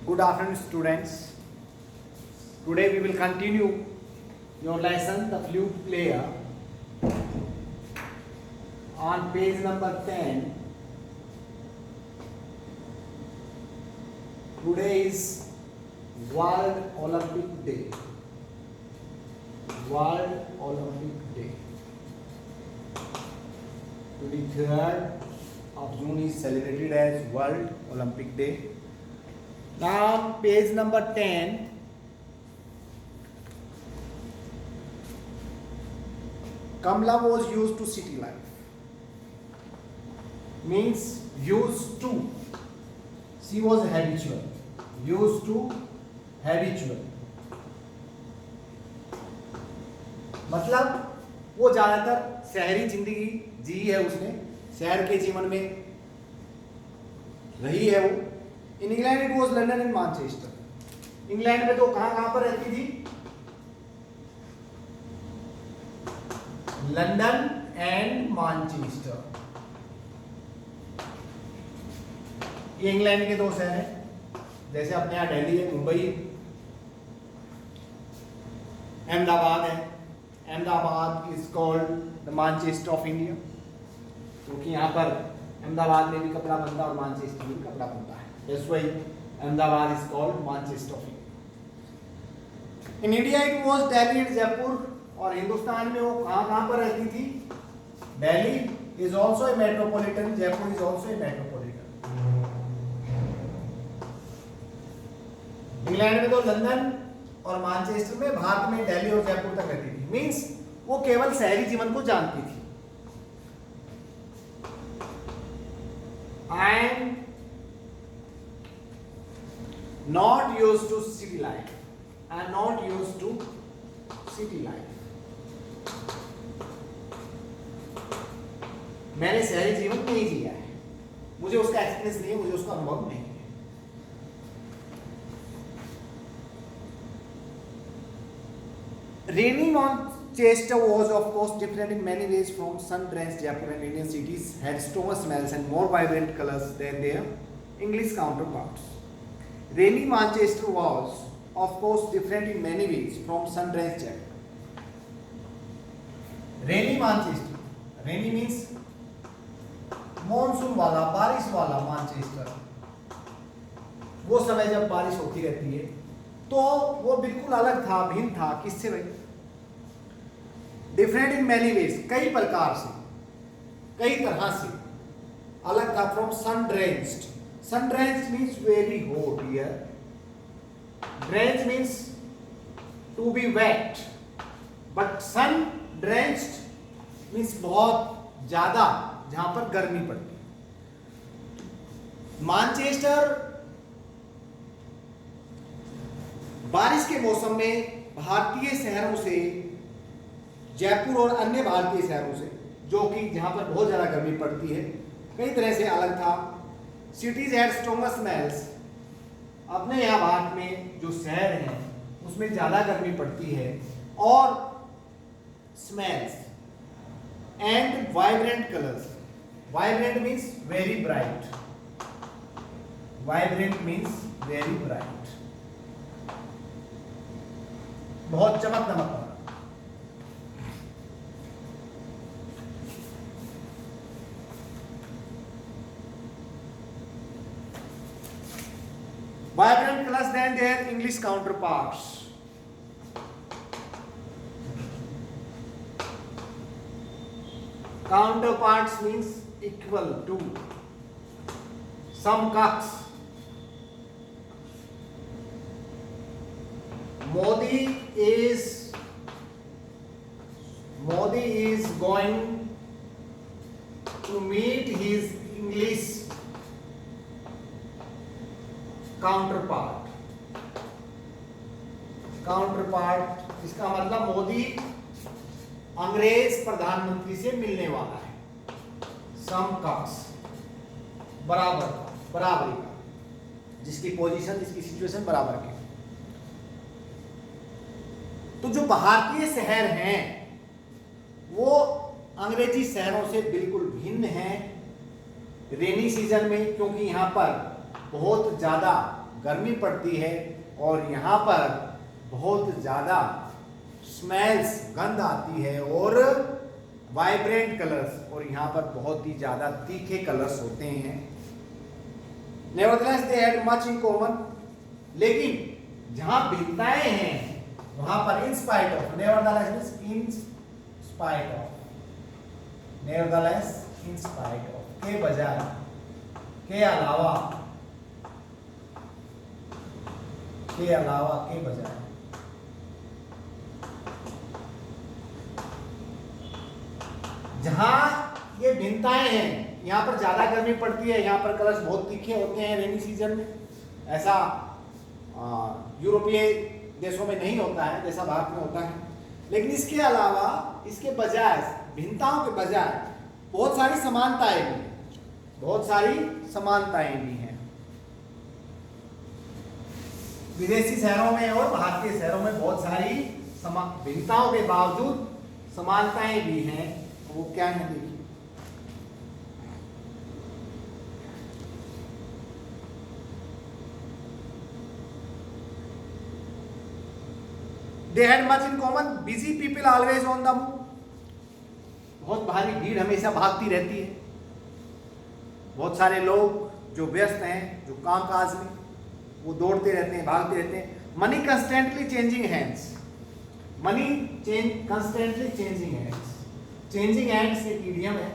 Good afternoon, students. Today we will continue your lesson, The Flute Player. On page number 10, today is World Olympic Day. World Olympic Day. 23rd of June is celebrated as World Olympic Day. Now, page number 10. Kamla was used to city life. Means used to. She was habitual. Used to habitual. मतलब वो ज़्यादातर शहरी जिंदगी जी है, उसने शहर के जीवन में रही है वो. In England it was London and Manchester. England में तो कहां पर रहती थी? London and Manchester. ये इंग्लैंड के दो शहर हैं. जैसे अपने यहाँ दिल्ली है, मुंबई है, अहमदाबाद है. Ahmedabad is called the Manchester of India, क्योंकि यहाँ पर अहमदाबाद में भी कपड़ा बनता है और मैनचेस्टर में भी कपड़ा बनता है. That's why Ahmedabad is called Manchester of India. In India it was Delhi and Jaipur. और हिंदुस्तान में वो कहाँ पर रहती थी? Delhi is also a metropolitan. Jaipur is also a metropolitan. England में तो लंदन और मैनचेस्टर में, भारत में दिल्ली और जयपुर तक रहती थी. मीन्स वो केवल शहरी जीवन को जानती थी. And not used to city life. I am not used to city life. मैंने शहरी जीवन नहीं जिया है, मुझे उसका एक्सपीरियंस नहीं है, मुझे उसका अनुभव नहीं है. Reigning Manchester was of course different in many ways from sun-drenched Jaipur and Indian cities, had stronger smells and more vibrant colors than their English counterparts. Reigning Manchester was, of course, different in many ways from sun-drenched Jaipur. Rainy Manchester. Rainy means monsoon वाला, बारिश वाला Manchester. वो समय जब बारिश होती रहती है तो वो बिल्कुल अलग था, भिन्न था. किससे भाई? डिफरेंट इन मैनी वेज, कई प्रकार से, कई तरह से अलग था. From sun drenched. Sun drenched means very hot here. Drenched means to be wet. But sun drenched means बहुत ज्यादा, जहां पर गर्मी पड़ती. मैनचेस्टर बारिश के मौसम में भारतीय शहरों से, जयपुर और अन्य भारतीय शहरों से, जो कि जहां पर बहुत ज्यादा गर्मी पड़ती है, कई तरह से अलग था. Cities had stronger smells. अपने यहाँ भारत में जो शहर हैं उसमें ज़्यादा गर्मी पड़ती है. और smells and vibrant colors. Vibrant means very bright. Vibrant means very bright. बहुत चमक दमक वाला. Vibrant colors than their English counterparts. Counterparts means equal to, समकक्ष. Modi is going to meet his English counterpart इसका मतलब मोदी अंग्रेज प्रधानमंत्री से मिलने वाला है. समकक्ष, बराबरी का, जिसकी पोजीशन, जिसकी सिचुएशन बराबर की. तो जो भारतीय शहर हैं वो अंग्रेजी शहरों से बिल्कुल भिन्न हैं रेनी सीजन में, क्योंकि यहाँ पर बहुत ज़्यादा गर्मी पड़ती है और यहाँ पर बहुत ज़्यादा स्मेल्स, गंध आती है और वाइब्रेंट कलर्स, और यहाँ पर बहुत ही ज़्यादा तीखे कलर्स होते हैं। Nevertheless, they had much in common, लेकिन जहाँ भिन्नताएं हैं वहाँ पर in spite of, nevertheless in spite of, nevertheless in spite of के बजाय, के अलावा, के अलावा, के बजाय, जहां ये भिन्नताएं हैं, यहाँ पर ज्यादा गर्मी पड़ती है, यहाँ पर कलर्स बहुत तीखे होते हैं रेनी सीजन में, ऐसा यूरोपीय देशों में नहीं होता है जैसा भारत में होता है। लेकिन इसके अलावा, इसके बजाय, भिन्नताओं के बजाय बहुत सारी समानताएं भी हैं, बहुत सारी समानताएं भी हैं। विदेशी शहरों में और भारतीय शहरों में बहुत सारी भिन्नताओं के बावजूद समानताएं भी हैं। वो क्या है देखिए, They had much in common. Busy people always on the move. बहुत भारी भीड़ हमेशा भागती रहती है। बहुत सारे लोग जो व्यस्त हैं, जो काम काज में, वो दौड़ते रहते हैं, भागते रहते हैं। Money constantly changing hands, money constantly changing hands, changing hands एक इडियम है,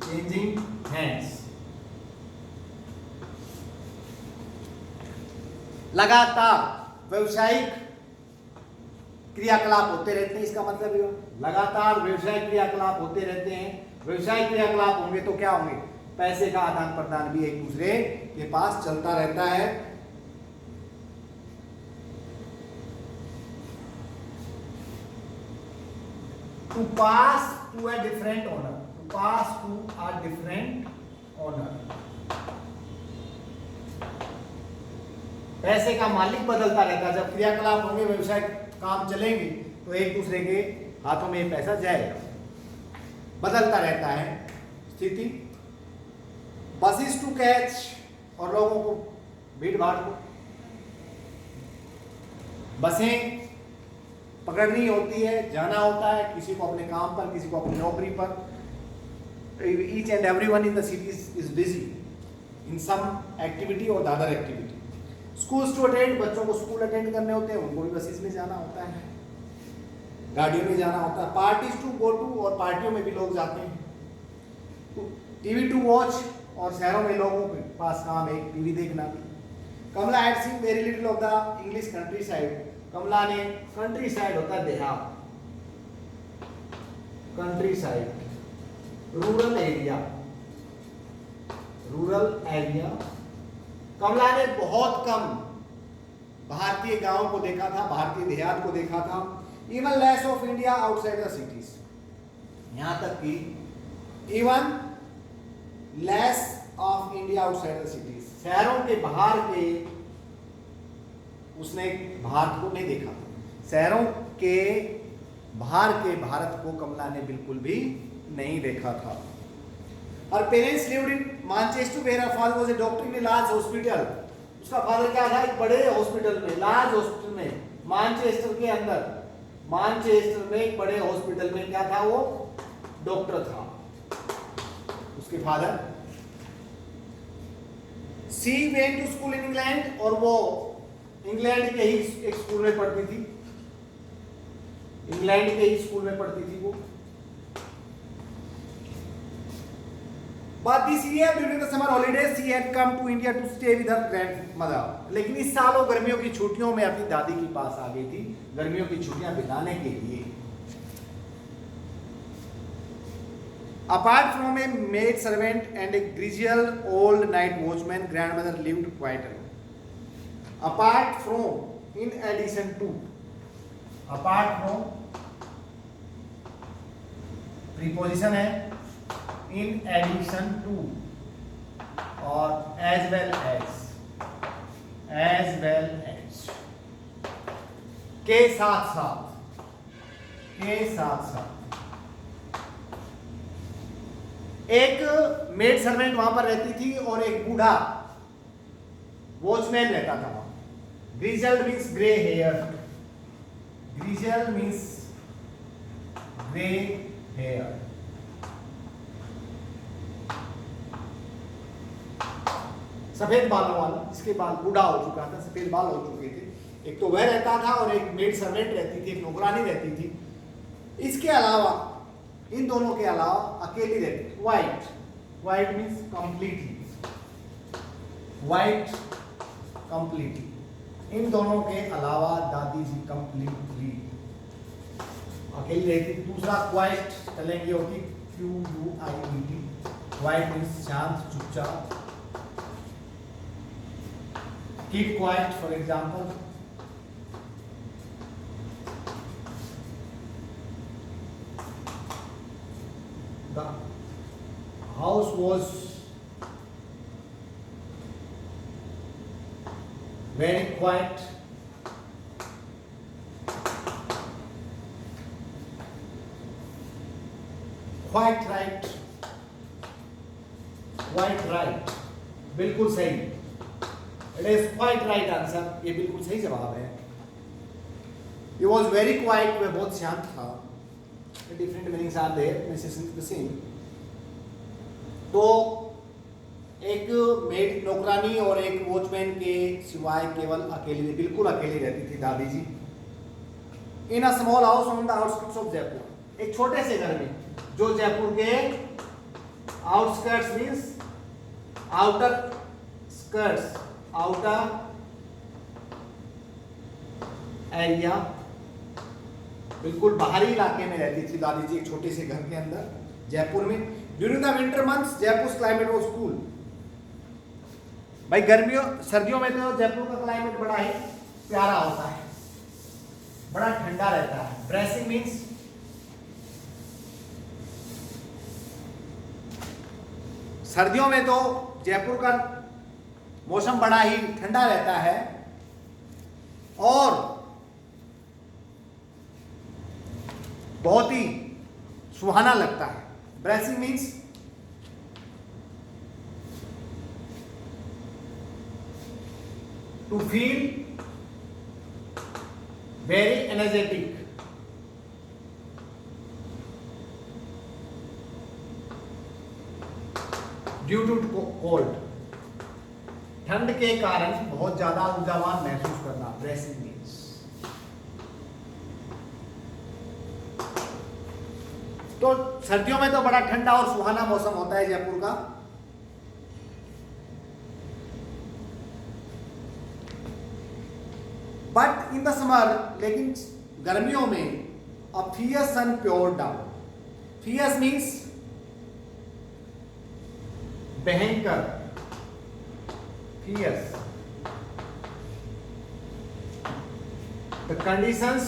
चेंजिंग हैंड्स, लगातार व्यवसायिक क्रियाकलाप होते रहते हैं। इसका मतलब ये लगातार व्यवसायिक क्रियाकलाप होते रहते हैं। व्यवसायिक क्रियाकलाप होंगे तो क्या होंगे, पैसे का आदान प्रदान भी एक दूसरे के पास चलता रहता है। To pass to a different owner, to pass to a different owner, पैसे का मालिक बदलता रहता है। जब क्रियाकलाप होंगे, व्यवसायिक काम चलेंगे, तो एक दूसरे के हाथों में पैसा जाएगा, बदलता रहता है स्थिति। बसेस टू कैच, और लोगों को, भीड़ भाड़ को बसें पकड़नी होती है, जाना होता है, किसी को अपने काम पर, किसी को अपनी नौकरी पर। Each and everyone in the city is busy in some activity और the other activity. Schools to attend, बच्चों को स्कूल अटेंड करने होते हैं, उनको भी बसेस में जाना होता है, गाड़ियों में जाना होता है। पार्टीज टू गो टू, और पार्टियों में भी लोग जाते हैं। टीवी टू वॉच, और शहरों में लोगों के पास काम है टीवी देखना भी। Kamala had seen very little of the English countryside, Kamala ने, कंट्री साइड होता है देहात, countryside, rural area, rural area. Kamala ने बहुत कम भारतीय गांवों को देखा था, भारतीय देहात को देखा था। Even less of India outside the cities, यहां तक कि even less of India outside the cities, शहरों के बाहर के उसने भारत को नहीं देखा था। शहरों के बाहर के भारत को कमला ने बिल्कुल भी नहीं देखा था। और parents lived in Manchester where her father was a doctor in a large hospital. उसका फादर क्या था, एक बड़े हॉस्पिटल में, लार्ज हॉस्पिटल में, मैनचेस्टर के अंदर, मैनचेस्टर में एक बड़े हॉस्पिटल में क्या था, वो डॉक्टर था उसके father. She went to school in England, और वो इंग्लैंड के ही एक स्कूल में पढ़ती थी, इंग्लैंड के ही स्कूल में पढ़ती थी वो। But this year during the summer holidays she had come to India to stay with her grandmother. लेकिन इस साल वो गर्मियों की छुट्टियों में अपनी दादी के पास आ गई थी, गर्मियों की छुट्टियां बिताने के लिए। Apart from a maid servant and a grizzled old night watchman, grandmother lived quite alone. Apart from, in addition to, apart from preposition है, in addition to, और as well as, के साथ साथ, के साथ साथ। एक मेड सर्वेंट वहां पर रहती थी और एक बूढ़ा वॉचमैन रहता था वहां। Grizzled means grey hair, ग्रिजल means grey hair. सफेद बालों वाला, जिसके बाल बूढ़ा हो चुका था, सफेद बाल हो चुके थे। एक तो वह रहता था और एक मेड सर्वेंट रहती थी, एक नौकरानी रहती थी। इसके अलावा, इन दोनों के अलावा अकेली रहती थी। White, white means completely, white completely. इन दोनों के अलावा दादी जी कंप्लीटली अकेली रहती थी। दूसरा क्वाइट चलेंगे होती, QUIET, क्वाइट मीन्स शांत, चुपचाप। Keep quiet, for example. The house was very quiet. Quite right. Quite right. बिल्कुल सही। It is quite right answer. ये बिल्कुल सही जवाब है। He was very quiet. वह बहुत शांत था। The different meanings are there. Necessarily the same. तो एक मेड नौकरानी और एक वॉचमैन के सिवाय केवल अकेली, बिल्कुल अकेली रहती थी दादी जी। In a small house on the outskirts of Jaipur. एक छोटे से घर में जो जयपुर के outskirts means outer skirts, outer area, बिल्कुल बाहरी इलाके में रहती थी दादी जी, एक छोटे से घर के अंदर जयपुर में। During the winter months Jaipur climate was cool. भाई गर्मियों सर्दियों में तो जयपुर का क्लाइमेट बड़ा ही प्यारा होता है, बड़ा ठंडा रहता है। ब्रेसिंग मीन्स सर्दियों में तो जयपुर का मौसम बड़ा ही ठंडा रहता है और बहुत ही सुहाना लगता है। Bracing means to feel very energetic, due to cold, ठंड के कारण बहुत ज्यादा ऊर्जावान महसूस करना। ब्रेसिंग मीन्स तो सर्दियों में तो बड़ा ठंडा और सुहाना मौसम होता है जयपुर का। बट इन द समर, लेकिन गर्मियों में a fierce sun pour down. Fierce means भयंकर, fierce. The conditions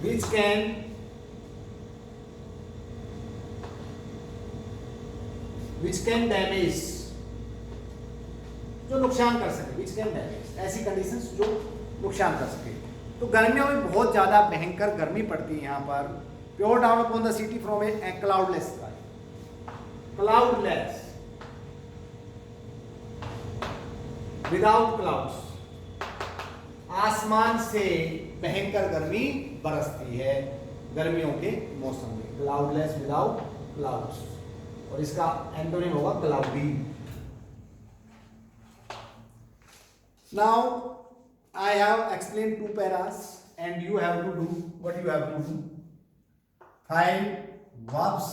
which can damage, जो नुकसान कर सके, which can damage, ऐसी कंडीशंस जो नुकसान कर सके। तो गर्मियों में बहुत ज्यादा भयंकर गर्मी पड़ती है यहाँ पर। Pour down upon the city from a cloudless sky. Cloudless, without clouds. आसमान से भयंकर गर्मी बरसती है गर्मियों के मौसम में। Cloudless, without clouds. और इसका एंटोनिम होगा cloudy. Now I have explained 2 paras and you have to do what you have to do. 5 verbs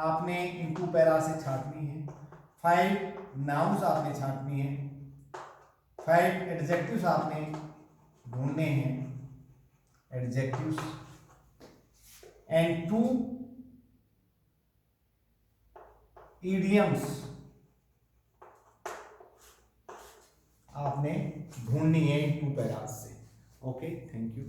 आपने इन 2 पैरा से छांटनी है, 5 नाउन्स आपने छांटनी है, 5 एडजेक्टिव्स आपने ढूंढने हैं, एडजेक्टिव्स, एंड 2 इडियम्स आपने ढूंढनी है इन 2 पैरास से। Okay, thank you.